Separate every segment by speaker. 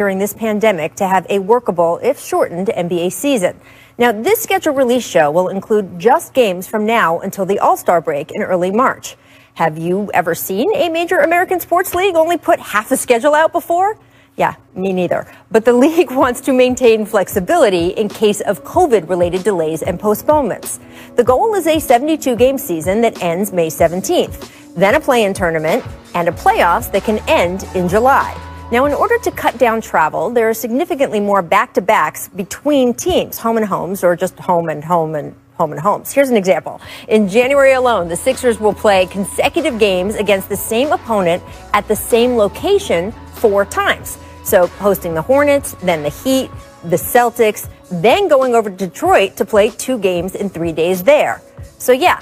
Speaker 1: during this pandemic to have a workable, if shortened, NBA season. Now, this schedule release show will include just games from now until the All-Star break in early March. Have you ever seen a major American sports league only put half a schedule out before? Yeah, me neither. But the league wants to maintain flexibility in case of COVID-related delays and postponements. The goal is a 72-game season that ends May 17th, then a play-in tournament and a playoffs that can end in July. Now, in order to cut down travel, there are significantly more back-to-backs between teams, home and homes, or just home and home and home and homes. Here's an example. In January alone, the Sixers will play consecutive games against the same opponent at the same location 4 times. So hosting the Hornets, then the Heat, the Celtics, then going over to Detroit to play 2 games in 3 days there. So yeah,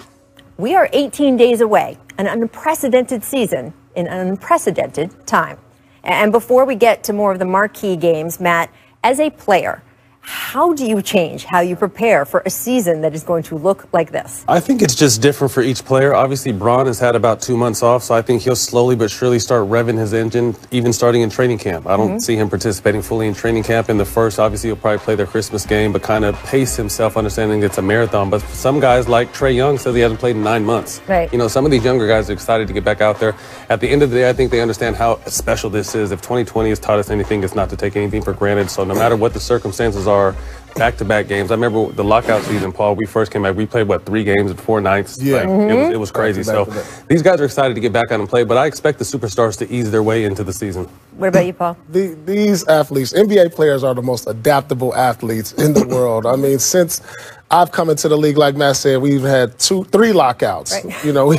Speaker 1: we are 18 days away, an unprecedented season in an unprecedented time. And before we get to more of the marquee games, Matt, as a player, how do you change how you prepare for a season that is going to look like this?
Speaker 2: I think it's just different for each player. Obviously, Bron has had about 2 months off, so I think he'll slowly but surely start revving his engine, even starting in training camp. I don't see him participating fully in training camp in the first. Obviously, he'll probably play their Christmas game, but kind of pace himself, understanding it's a marathon. But some guys like Trae Young said he hasn't played in 9 months. Right. You know, some of these younger guys are excited to get back out there. At the end of the day, I think they understand how special this is. If 2020 has taught us anything, it's not to take anything for granted. So no matter what the circumstances are, back-to-back games. I remember the lockout season, Paul, we first came back. We played, 3 games in 4 nights? Yeah. Like, it was crazy. So these guys are excited to get back out and play, but I expect the superstars to ease their way into the season.
Speaker 1: What about you, Paul?
Speaker 3: These athletes, NBA players are the most adaptable athletes in the world. I mean, since I've come into the league, like Matt said, we've had 3 lockouts. Right. You know, we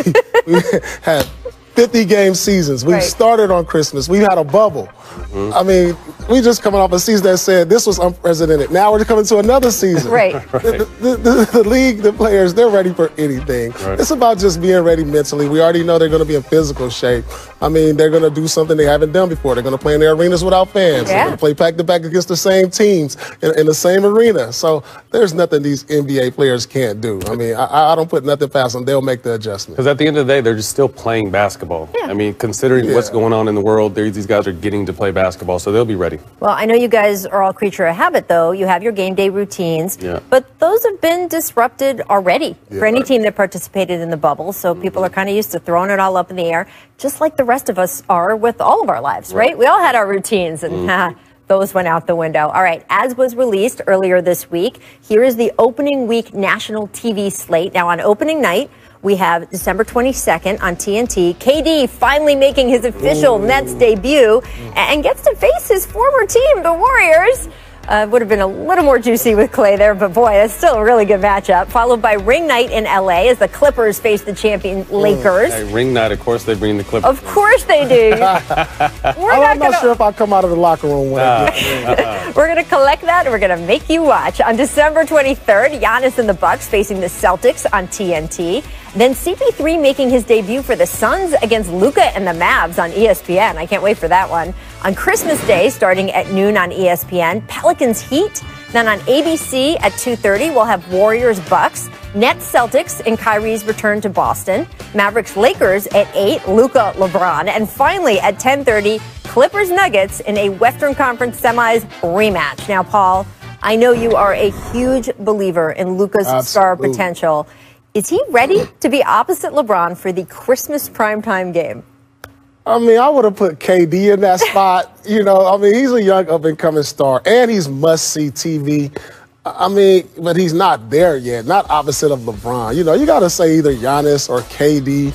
Speaker 3: had 50-game seasons. We started on Christmas. We had a bubble. I mean, we just coming off a season that said this was unprecedented. Now we're coming to another season. The league, the players, they're ready for anything. It's about just being ready mentally. We already know they're going to be in physical shape. I mean, they're going to do something they haven't done before. They're going to play in their arenas without fans. They're going to play back-to-back against the same teams in the same arena. So there's nothing these NBA players can't do. I mean, I don't put nothing past them. They'll make the adjustment.
Speaker 2: Because at the end of the day, they're just still playing basketball. I mean, considering what's going on in the world, these guys are getting to play basketball, so they'll be ready.
Speaker 1: Well, I know you guys are all creature of habit, though. You have your game day routines, but those have been disrupted already for any team that participated in the bubble. So people are kind of used to throwing it all up in the air, just like the rest of us are with all of our lives, right? We all had our routines, and those went out the window. All right, as was released earlier this week, here is the opening week national TV slate. Now, on opening night, we have December 22nd on TNT. KD finally making his official Nets debut and gets to face his former team, the Warriors. Would have been a little more juicy with Clay there, but boy, that's still a really good matchup. Followed by ring night in LA as the Clippers face the champion Lakers.
Speaker 2: Hey, ring night, of course they bring the Clippers.
Speaker 1: Of course they do.
Speaker 3: I'm not sure if I come out of the locker room when
Speaker 1: We're going to collect that and we're going to make you watch. On December 23rd, Giannis and the Bucks facing the Celtics on TNT. Then CP3 making his debut for the Suns against Luka and the Mavs on ESPN. I can't wait for that one. On Christmas Day, starting at noon on ESPN, Pelicans Heat. Then on ABC at 2:30, we'll have Warriors Bucks, Nets Celtics, and Kyrie's return to Boston. Mavericks Lakers at 8, Luka LeBron. And finally at 10:30, Clippers Nuggets in a Western Conference Semis rematch. Now, Paul, I know you are a huge believer in Luka's star potential. Is he ready to be opposite LeBron for the Christmas primetime game?
Speaker 3: I mean, I would have put KD in that spot. You know, I mean, he's a young up-and-coming star, and he's must-see TV. I mean, but he's not there yet, not opposite of LeBron. You know, you got to say either Giannis or KD,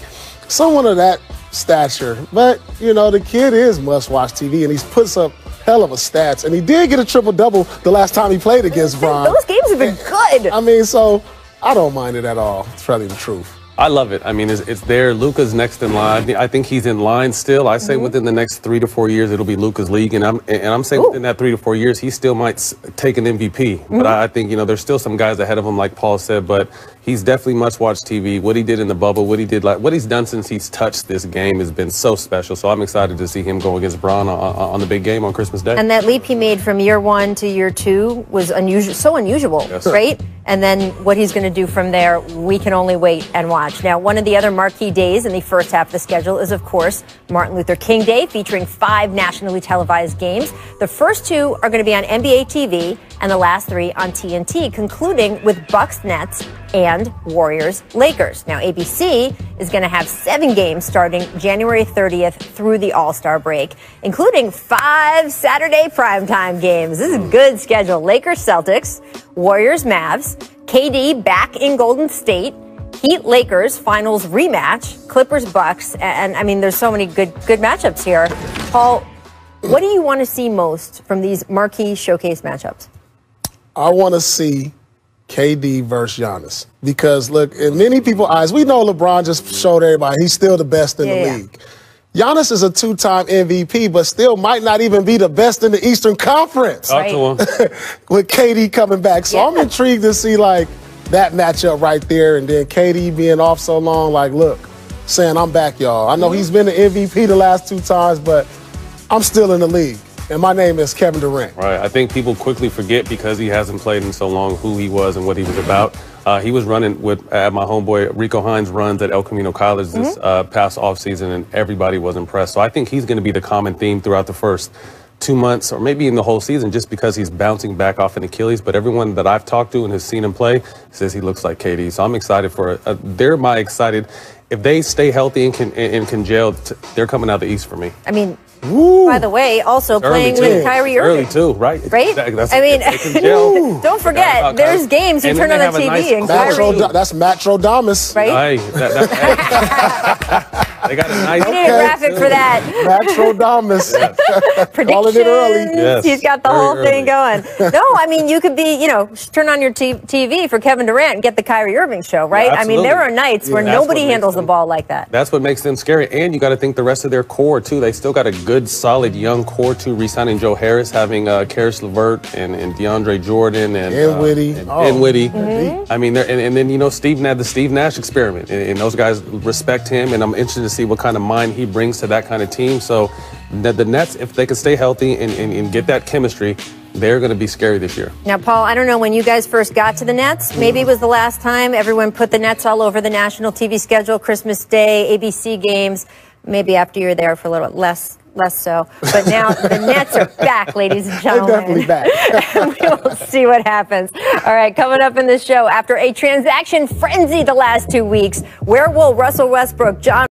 Speaker 3: someone of that stature. But, you know, the kid is must-watch TV, and he's puts up hell of a stats. And he did get a triple-double the last time he played against Bron.
Speaker 1: Those games have been good.
Speaker 3: I mean, so I don't mind it at all. It's probably the truth.
Speaker 2: I love it. I mean, it's there. Luka's next in line. I think he's in line still. I say within the next 3 to 4 years, it'll be Luka's league. And I'm saying within that 3 to 4 years, he still might take an MVP. But I think, you know, there's still some guys ahead of him, like Paul said. But he's definitely must-watch TV. What he did in the bubble, what he's done since he's touched this game has been so special. So I'm excited to see him go against Bron on the big game on Christmas Day.
Speaker 1: And that leap he made from year 1 to year 2 was unusual, so unusual, right? And then what he's going to do from there, we can only wait and watch. Now, one of the other marquee days in the first half of the schedule is, of course, Martin Luther King Day, featuring 5 nationally televised games. The first 2 are going to be on NBA TV and the last 3 on TNT, concluding with Bucks-Nets and Warriors-Lakers. Now, ABC is going to have 7 games starting January 30th through the All-Star break, including 5 Saturday primetime games. This is a good schedule. Lakers-Celtics, Warriors-Mavs, KD back in Golden State, Heat-Lakers finals rematch, Clippers-Bucks, and I mean, there's so many good matchups here. Paul, what do you want to see most from these marquee showcase matchups?
Speaker 3: I want to see KD versus Giannis. Because, look, in many people's eyes, we know LeBron just showed everybody he's still the best in the league. Giannis is a 2-time MVP, but still might not even be the best in the Eastern Conference.
Speaker 1: Right.
Speaker 3: With KD coming back. So I'm intrigued to see, like, that matchup right there. And then KD being off so long, like, look, saying, I'm back, y'all. I know he's been the MVP the last 2 times, but I'm still in the league. And my name is Kevin Durant.
Speaker 2: Right. I think people quickly forget because he hasn't played in so long who he was and what he was about. He was running with my homeboy Rico Hines runs at El Camino College this past offseason, and everybody was impressed. So I think he's going to be the common theme throughout the first 2 months or maybe in the whole season just because he's bouncing back off an Achilles. But everyone that I've talked to and has seen him play says he looks like KD. So I'm excited for it. They're my excited. If they stay healthy and can gel, they're coming out the East for me.
Speaker 1: I mean, by the way, also playing with Kyrie Irving.
Speaker 2: Early, too, right?
Speaker 1: Right?
Speaker 2: That's,
Speaker 1: I mean, don't forget, there's games you turn on the TV and Kyrie.
Speaker 3: That's Matrodamus.
Speaker 1: Right?
Speaker 2: They got a nice...
Speaker 1: We need a graphic for that.
Speaker 3: Matrodamus.
Speaker 1: Predictions.
Speaker 3: It early.
Speaker 2: Yes,
Speaker 1: he's got the whole thing going. No, I mean, you could be, turn on your TV for Kevin Durant and get the Kyrie Irving show, right?
Speaker 2: Yeah,
Speaker 1: I mean, there are nights where nobody handles the ball like that.
Speaker 2: That's what makes them scary. And you got to think the rest of their core, too. They still got a good, solid, young core, too. Re-signing Joe Harris, having Karis LeVert and DeAndre Jordan and
Speaker 3: Dinwiddie.
Speaker 2: I mean, and then, Steve had the Steve Nash experiment. And those guys respect him. And I'm interested to see what kind of mind he brings to that kind of team. So the Nets, if they can stay healthy and get that chemistry, they're going to be scary this year.
Speaker 1: Now, Paul, I don't know when you guys first got to the Nets. Maybe it was the last time everyone put the Nets all over the national TV schedule, Christmas Day, ABC games. Maybe after you're there for a little less so. But now the Nets are back, ladies and gentlemen.
Speaker 3: They're definitely back.
Speaker 1: And we will see what happens. All right, coming up in this show, after a transaction frenzy the last 2 weeks, where will Russell Westbrook, John